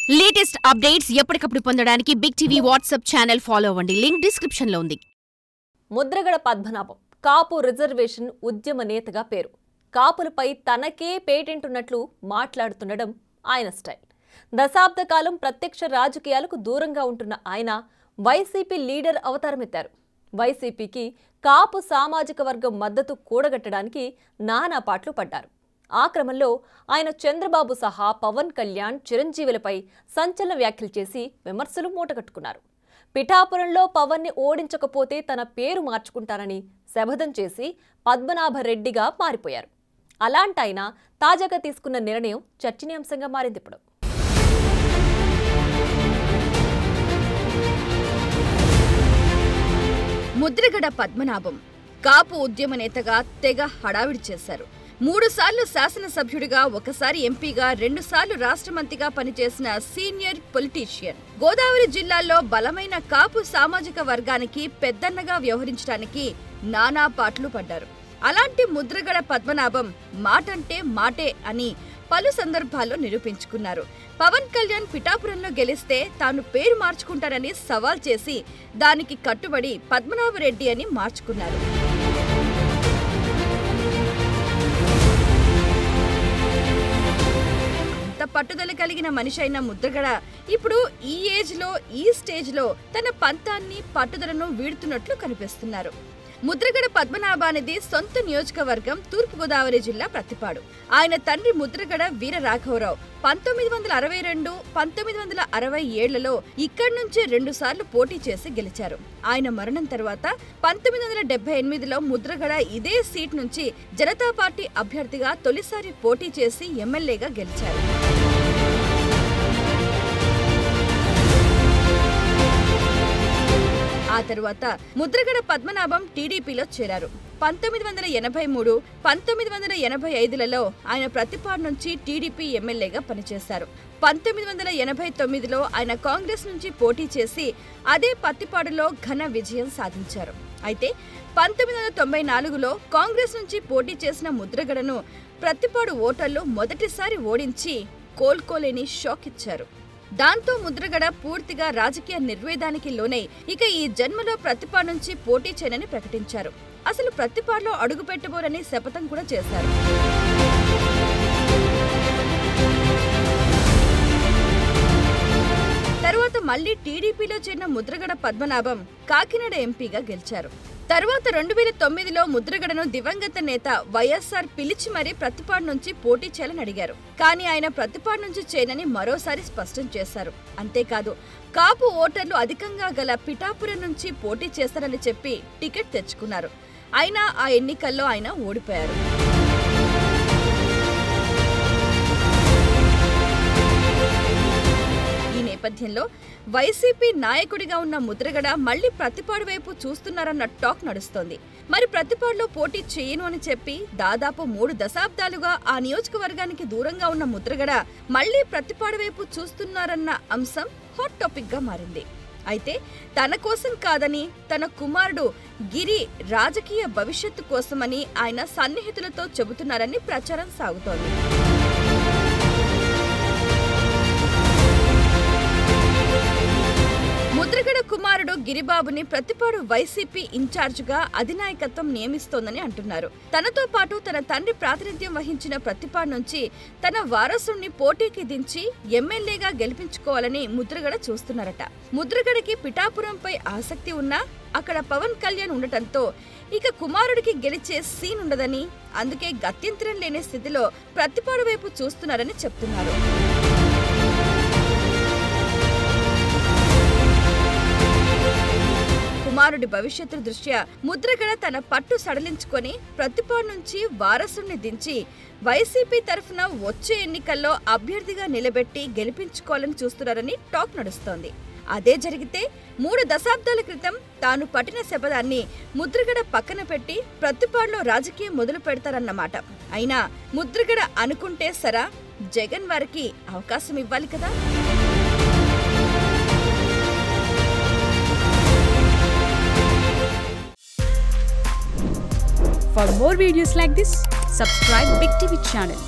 Latest updates ఎప్పటికప్పుడు పొందడానికి Big TV WhatsApp channel follow అవ్వండి. లింక్ డిస్క్రిప్షన్ లో ఉంది. ముద్రగడ పద్మనాభం కాపు రిజర్వేషన్ ఉద్యమ నేతగా పేరు. కాపులపై తనకే పేటెంట్ ఉన్నట్లు మాట్లాడుతుండడం ఆయన స్టైల్. దశాబ్ద కాలం ప్రత్యక్ష రాజకీయాలకు దూరంగా ఉంటున్న ఆయన వైసీపీ లీడర్ అవతారమెత్తారు. వైసీపీకి కాపు సామాజిక వర్గం మద్దతు కూడగట్టడానికి నానా పాట్లు పడ్డారు. ఆ క్రమంలో ఆయన చంద్రబాబు సహా పవన్ కళ్యాణ్, చిరంజీవులపై సంచలన వ్యాఖ్యలు చేసి విమర్శలు మూటగట్టుకున్నారు. పిఠాపురంలో పవన్ని ఓడించకపోతే తన పేరు మార్చుకుంటానని శపథం చేసి పద్మనాభరెడ్డిగా మారిపోయారు. అలాంటి ఆయన తాజాగా తీసుకున్న నిర్ణయం చర్చనీయాంశంగా మారింది. ఇప్పుడు ముద్రగడ పద్మనాభం కాపు ఉద్యమ నేతగా తెగ హడావిడి చేశారు. 3 సార్లు శాసనసభ్యుడిగా, ఒకసారి ఎంపీగా, 2 సార్లు రాష్ట్ర మంత్రిగా పనిచేసిన సీనియర్ పొలిటీషియన్. గోదావరి జిల్లాలో బలమైన కాపు సామాజిక వర్గానికి పెద్దన్నగా వ్యవహరించడానికి నానా పాట్లు పడ్డారు. అలాంటి ముద్రగడ పద్మనాభం మాటంటే మాటే అని పలు సందర్భాల్లో నిరూపించుకున్నారు. పవన్ కళ్యాణ్ పిఠాపురంలో గెలిస్తే తాను పేరు మార్చుకుంటానని సవాల్ చేసి దానికి కట్టుబడి పద్మనాభరెడ్డి అని మార్చుకున్నారు. పట్టుదల కలిగిన మనిషి అయిన ముద్రగడ ఇప్పుడు ఈ ఏజ్ లో, ఈ స్టేజ్ లో తన పంతాన్ని, పట్టుదలను వీడుతున్నట్లు కనిపిస్తున్నారు. ముద్రగడ పద్మనాభానిది సొంత నియోజకవర్గం తూర్పుగోదావరి జిల్లా ప్రతిపాడు. ఆయన తండ్రి ముద్రగడ వీర రాఘవరావు 1962, 1967లలో ఇక్కడి నుంచి 2 సార్లు పోటీ చేసి గెలిచారు. ఆయన మరణం తర్వాత 1978లో ముద్రగడ ఇదే సీట్ నుంచి జనతా పార్టీ అభ్యర్థిగా తొలిసారి పోటీ చేసి ఎమ్మెల్యేగా గెలిచారు. ఆ తరువాత ముద్రగడ పద్మనాభం టీడీపీలో చేరారు. 1983, 1985లలో ఆయన ప్రతిపాడు నుంచి టీడీపీ ఎమ్మెల్యేగా పనిచేశారు. 1989లో ఆయన కాంగ్రెస్ నుంచి పోటీ చేసి అదే పత్తిపాడులో ఘన విజయం సాధించారు. అయితే 1994లో కాంగ్రెస్ నుంచి పోటీ చేసిన ముద్రగడను ప్రతిపాడు ఓటర్లు మొదటిసారి ఓడించి కోలుకోలేని షాక్ ఇచ్చారు. దాంతో ముద్రగడ పూర్తిగా రాజకీయ నిర్వేదానికి లోనై ఇక ఈ జన్మలో ప్రతిపాడు నుంచి పోటీ చేయనని ప్రకటించారు. అసలు ప్రతిపాడులో అడుగు పెట్టబోరని శపథం కూడా చేశారు. తరువాత మళ్లీ టీడీపీలో చేరిన ముద్రగడ పద్మనాభం కాకినాడ ఎంపీగా గెలిచారు. తర్వాత 2009లో ముద్రగడను దివంగత నేత వైఎస్ఆర్ పిలిచి మరీ ప్రతిపాడు నుంచి పోటీ చేయాలని అడిగారు. కానీ ఆయన ప్రతిపాడు నుంచి చేయనని మరోసారి స్పష్టం చేశారు. అంతేకాదు, కాపు ఓటర్లు అధికంగా గల పిఠాపురం నుంచి పోటీ చేస్తారని చెప్పి టికెట్ తెచ్చుకున్నారు. అయినా ఆ ఎన్నికల్లో ఆయన ఓడిపోయారు. ఈ నేపథ్యంలో వైసీపీ నాయకుడిగా ఉన్న ముద్రగడ మళ్లీ ప్రతిపాడు వైపు చూస్తున్నారన్న టాక్ నడుస్తోంది. మరి ప్రతిపాడులో పోటీ చేయను అని చెప్పి దాదాపు 3 దశాబ్దాలుగా ఆ నియోజకవర్గానికి దూరంగా ఉన్న ముద్రగడ మళ్లీ ప్రతిపాడు వైపు చూస్తున్నారన్న అంశం హాట్ టాపిక్ గా మారింది. అయితే తన కోసం కాదని, తన కుమారుడు గిరి రాజకీయ భవిష్యత్తు కోసమని ఆయన సన్నిహితులతో చెబుతున్నారని ప్రచారం సాగుతోంది. ముద్రగడ కుమారుడు గిరిబాబుని ప్రతిపాడు వైసీపీ ఇన్ఛార్జిగా అధినాయకత్వం నియమిస్తోందని అంటున్నారు. తనతో పాటు తన తండ్రి ప్రాతినిధ్యం వహించిన ప్రతిపాడు నుంచి తన వారసుని పోటీకి దించి ఎమ్మెల్యేగా గెలిపించుకోవాలని ముద్రగడ చూస్తున్నారట. ముద్రగడకి పిఠాపురంపై ఆసక్తి ఉన్నా అక్కడ పవన్ కళ్యాణ్ ఉండటంతో ఇక కుమారుడికి గెలిచే సీన్ ఉండదని, అందుకే గత్యంతరం లేని స్థితిలో ప్రతిపాడు వైపు చూస్తున్నారని చెప్తున్నారు. కుమారుడి భవిష్యత్తు దృష్ట్యా ముద్రగడ తన పట్టు సడలించుకొని ప్రతిపాడు నుంచి వారసుని దించి వైసీపీ తరఫున వచ్చే ఎన్నికల్లో అభ్యర్థిగా నిలబెట్టి గెలిపించుకోవాలని చూస్తున్నారని టాక్ నడుస్తోంది. అదే జరిగితే 3 దశాబ్దాల క్రితం తాను పట్టిన శపథాన్ని ముద్రగడ పక్కన పెట్టి ప్రతిపాడులో రాజకీయం మొదలు పెడతారన్నమాట. అయినా ముద్రగడ అనుకుంటే సరా, జగన్ వారికి అవకాశం ఇవ్వాలి కదా. For more videos like this, subscribe Big TV channel.